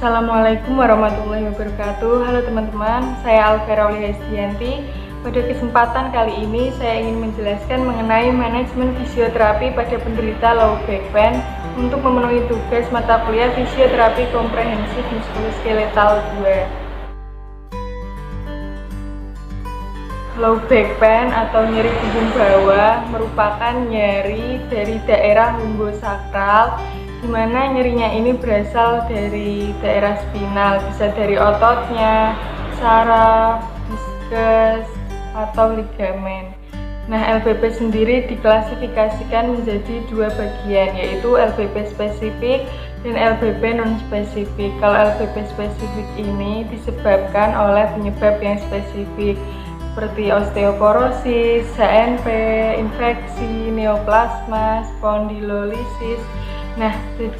Assalamualaikum warahmatullahi wabarakatuh. Halo teman-teman, saya Alvera Hestianti. Pada kesempatan kali ini saya ingin menjelaskan mengenai manajemen fisioterapi pada penderita low back pain untuk memenuhi tugas mata kuliah fisioterapi komprehensif muskuloskeletal 2. Low back pain atau nyeri punggung bawah merupakan nyeri dari daerah lumbosakral, di mana nyerinya ini berasal dari daerah spinal, bisa dari ototnya, saraf, diskus, atau ligamen. Nah, LBP sendiri diklasifikasikan menjadi dua bagian, yaitu LBP spesifik dan LBP non-spesifik. Kalau LBP spesifik ini disebabkan oleh penyebab yang spesifik, seperti osteoporosis, HNP, infeksi, neoplasma, spondylolisis. Nah,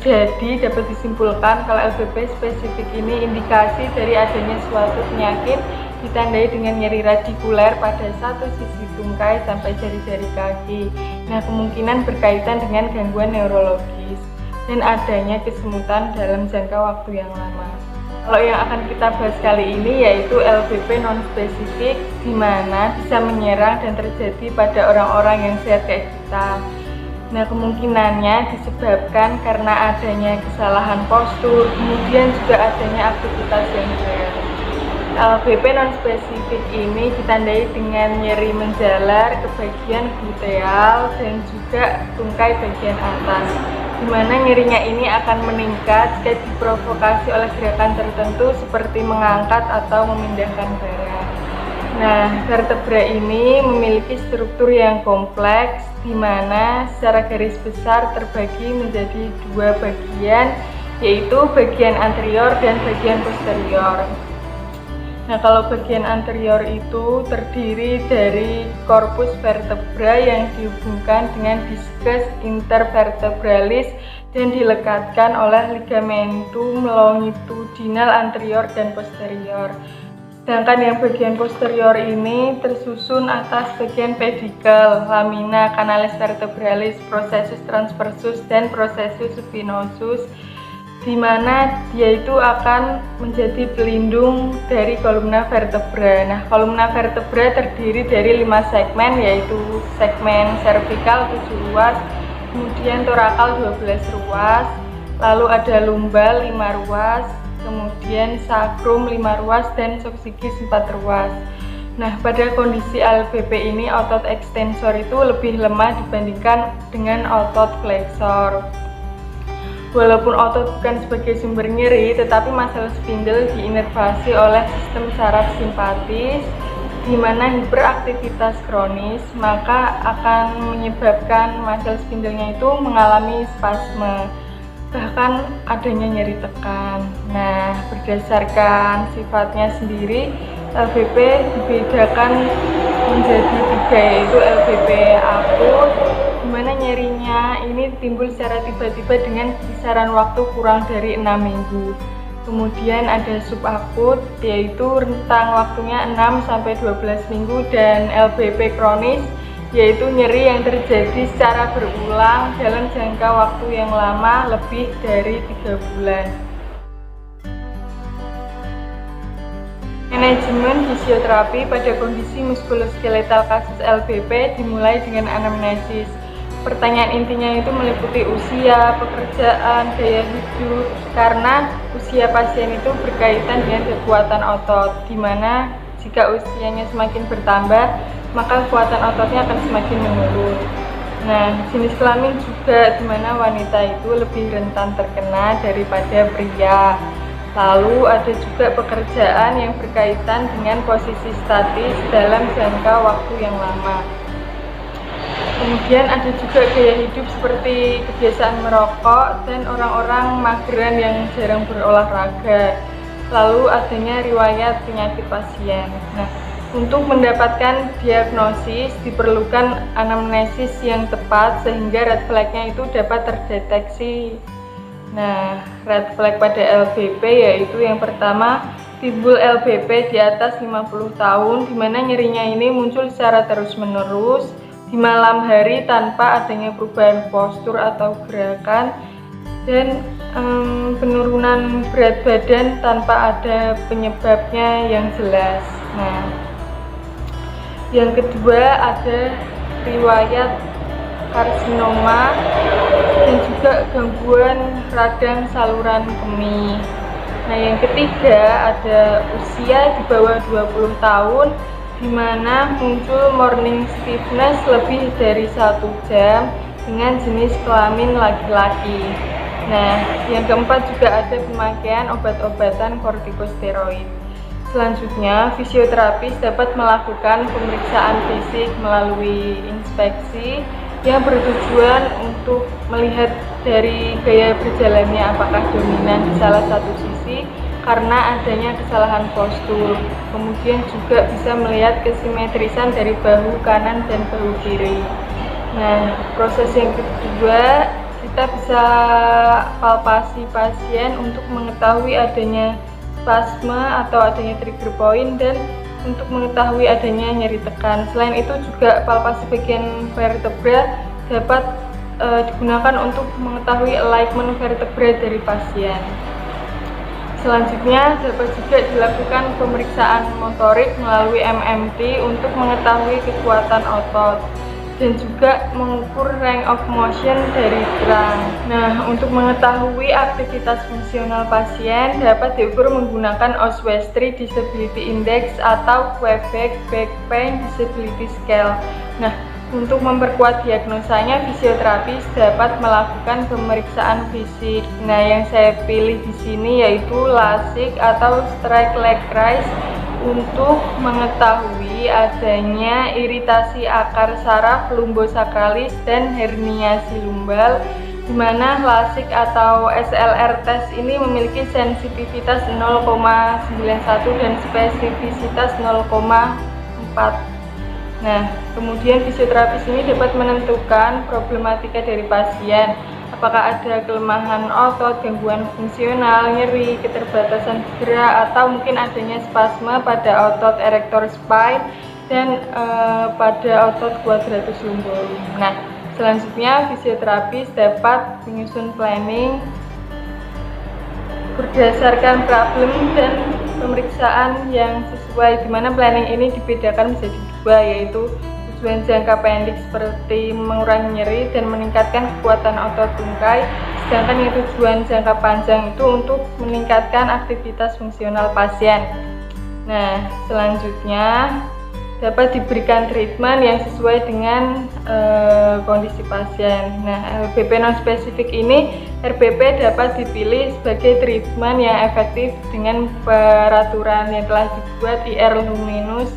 jadi dapat disimpulkan kalau LBP spesifik ini indikasi dari adanya suatu penyakit ditandai dengan nyeri radikuler pada satu sisi tungkai sampai jari-jari kaki. Nah, kemungkinan berkaitan dengan gangguan neurologis dan adanya kesemutan dalam jangka waktu yang lama. Kalau yang akan kita bahas kali ini yaitu LBP non-spesifik, di mana bisa menyerang dan terjadi pada orang-orang yang sehat kayak kita. Nah, kemungkinannya disebabkan karena adanya kesalahan postur, kemudian juga adanya aktivitas yang berat. LBP non-spesifik ini ditandai dengan nyeri menjalar ke bagian gluteal dan juga tungkai bagian atas, di mana nyerinya ini akan meningkat jika diprovokasi oleh gerakan tertentu seperti mengangkat atau memindahkan barang. Nah, vertebra ini memiliki struktur yang kompleks, di mana secara garis besar terbagi menjadi dua bagian, yaitu bagian anterior dan bagian posterior. Nah, kalau bagian anterior itu terdiri dari korpus vertebra yang dihubungkan dengan diskus intervertebralis dan dilekatkan oleh ligamentum longitudinal anterior dan posterior. Sedangkan yang bagian posterior ini tersusun atas bagian pedikel, lamina, canalis vertebralis, processus transversus, dan processus spinosus, di mana dia itu akan menjadi pelindung dari kolumna vertebra. Nah, kolumna vertebra terdiri dari 5 segmen, yaitu segmen cervical 7 ruas, kemudian torakal 12 ruas, lalu ada lumbal 5 ruas, kemudian sakrum 5 ruas, dan soksigis 4 ruas. Nah, pada kondisi LBP ini otot ekstensor itu lebih lemah dibandingkan dengan otot fleksor. Walaupun otot bukan sebagai sumber nyeri, tetapi muscle spindle diinervasi oleh sistem saraf simpatis, di mana hiperaktivitas kronis maka akan menyebabkan muscle spindle-nya itu mengalami spasme, bahkan adanya nyeri tekan. Nah, berdasarkan sifatnya sendiri, LBP dibedakan menjadi 3, yaitu LBP akut, di mana nyerinya ini timbul secara tiba-tiba dengan kisaran waktu kurang dari 6 minggu. Kemudian ada subakut, yaitu rentang waktunya 6-12 minggu, dan LBP kronis, yaitu nyeri yang terjadi secara berulang dalam jangka waktu yang lama lebih dari 3 bulan. Manajemen fisioterapi pada kondisi muskuloskeletal kasus LBP dimulai dengan anamnesis. Pertanyaan intinya itu meliputi usia, pekerjaan, gaya hidup, karena usia pasien itu berkaitan dengan kekuatan otot, di mana jika usianya semakin bertambah, maka kekuatan ototnya akan semakin menurun. Nah, jenis kelamin juga, di mana wanita itu lebih rentan terkena daripada pria. Lalu ada juga pekerjaan yang berkaitan dengan posisi statis dalam jangka waktu yang lama. Kemudian ada juga gaya hidup seperti kebiasaan merokok dan orang-orang mageran yang jarang berolahraga. Lalu adanya riwayat penyakit pasien. Nah, untuk mendapatkan diagnosis diperlukan anamnesis yang tepat sehingga red flag-nya itu dapat terdeteksi. Nah, red flag pada LBP yaitu yang pertama, timbul LBP di atas 50 tahun, di mana nyerinya ini muncul secara terus-menerus di malam hari tanpa adanya perubahan postur atau gerakan. dan penurunan berat badan tanpa ada penyebabnya yang jelas. Nah, yang kedua ada riwayat karsinoma dan juga gangguan radang saluran kemih. Nah, yang ketiga ada usia di bawah 20 tahun di mana muncul morning stiffness lebih dari 1 jam dengan jenis kelamin laki-laki. Nah, yang keempat juga ada pemakaian obat-obatan kortikosteroid. Selanjutnya, fisioterapis dapat melakukan pemeriksaan fisik melalui inspeksi yang bertujuan untuk melihat dari gaya berjalannya apakah dominan di salah satu sisi karena adanya kesalahan postur. Kemudian juga bisa melihat kesimetrisan dari bahu kanan dan bahu kiri. Nah, proses yang kedua, kita bisa palpasi pasien untuk mengetahui adanya spasme atau adanya trigger point dan untuk mengetahui adanya nyeri tekan. Selain itu juga palpasi bagian vertebra dapat digunakan untuk mengetahui alignment vertebra dari pasien. Selanjutnya dapat juga dilakukan pemeriksaan motorik melalui MMT untuk mengetahui kekuatan otot dan juga mengukur range of motion dari trunk. Nah, untuk mengetahui aktivitas fungsional pasien dapat diukur menggunakan Oswestry Disability Index atau Quebec Back Pain Disability Scale. Nah, untuk memperkuat diagnosanya, fisioterapis dapat melakukan pemeriksaan fisik. Nah, yang saya pilih di sini yaitu LASIK atau strike leg raise untuk mengetahui adanya iritasi akar saraf lumbosakralis dan herniasi lumbal, di mana LASIK atau SLR test ini memiliki sensitivitas 0,91 dan spesifisitas 0,4. Nah, kemudian fisioterapis ini dapat menentukan problematika dari pasien, apakah ada kelemahan otot, gangguan fungsional, nyeri, keterbatasan gerak, atau mungkin adanya spasme pada otot erector spine dan pada otot quadratus lumborum. Nah, selanjutnya fisioterapis dapat menyusun planning berdasarkan problem dan pemeriksaan yang sesuai, di mana planning ini dibedakan menjadi dua, yaitu tujuan jangka pendek seperti mengurangi nyeri dan meningkatkan kekuatan otot tungkai, sedangkan yang tujuan jangka panjang itu untuk meningkatkan aktivitas fungsional pasien. Nah, selanjutnya dapat diberikan treatment yang sesuai dengan kondisi pasien. Nah, LBP non-spesifik ini, RBP dapat dipilih sebagai treatment yang efektif dengan peraturan yang telah dibuat IR luminus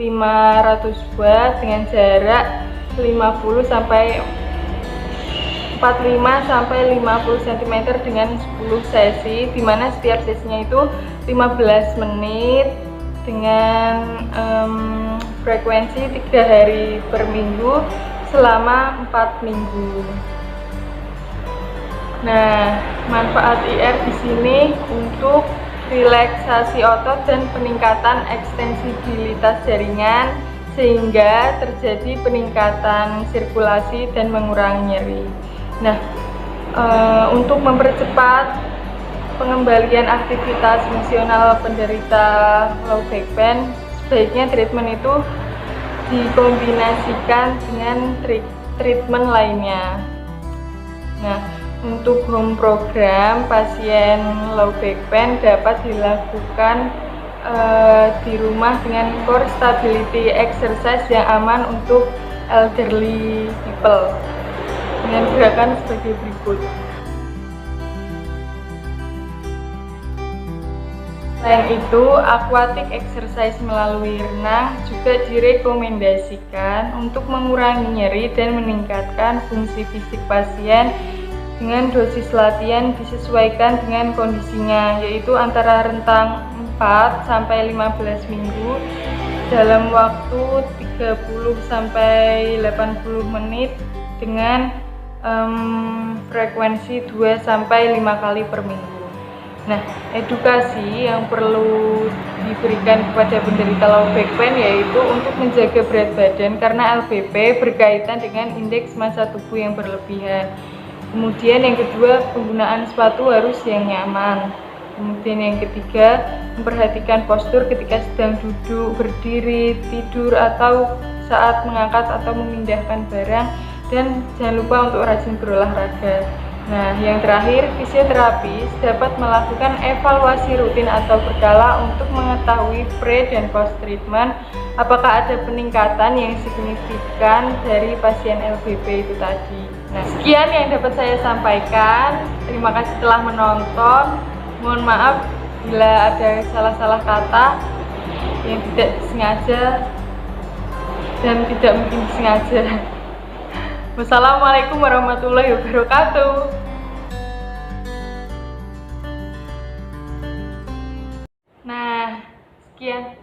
500 watt dengan jarak 50 sampai 45 sampai 50 cm dengan 10 sesi, di mana setiap sesinya itu 15 menit dengan frekuensi 3 hari per minggu selama 4 minggu. Nah, manfaat IR di sini untuk relaksasi otot dan peningkatan ekstensibilitas jaringan sehingga terjadi peningkatan sirkulasi dan mengurangi nyeri. Nah, untuk mempercepat pengembalian aktivitas fungsional penderita low back pain, sebaiknya treatment itu dikombinasikan dengan treatment lainnya. Nah, untuk home program pasien low back pain dapat dilakukan di rumah dengan core stability exercise yang aman untuk elderly people dengan gerakan sebagai berikut. Selain itu, aquatic exercise melalui renang juga direkomendasikan untuk mengurangi nyeri dan meningkatkan fungsi fisik pasien dengan dosis latihan disesuaikan dengan kondisinya, yaitu antara rentang 4 sampai 15 minggu dalam waktu 30 sampai 80 menit dengan frekuensi 2 sampai 5 kali per minggu. Nah, edukasi yang perlu diberikan kepada penderita low back pain yaitu untuk menjaga berat badan karena LBP berkaitan dengan indeks massa tubuh yang berlebihan. Kemudian yang kedua, penggunaan sepatu harus yang nyaman. Kemudian yang ketiga, memperhatikan postur ketika sedang duduk, berdiri, tidur, atau saat mengangkat atau memindahkan barang. Dan jangan lupa untuk rajin berolahraga. Nah, yang terakhir, fisioterapis dapat melakukan evaluasi rutin atau berkala untuk mengetahui pre dan post treatment apakah ada peningkatan yang signifikan dari pasien LBP itu tadi. Nah, sekian yang dapat saya sampaikan. Terima kasih telah menonton. Mohon maaf bila ada salah-salah kata yang tidak disengaja dan tidak mungkin disengaja. Wassalamualaikum warahmatullahi wabarakatuh. Nah, sekian.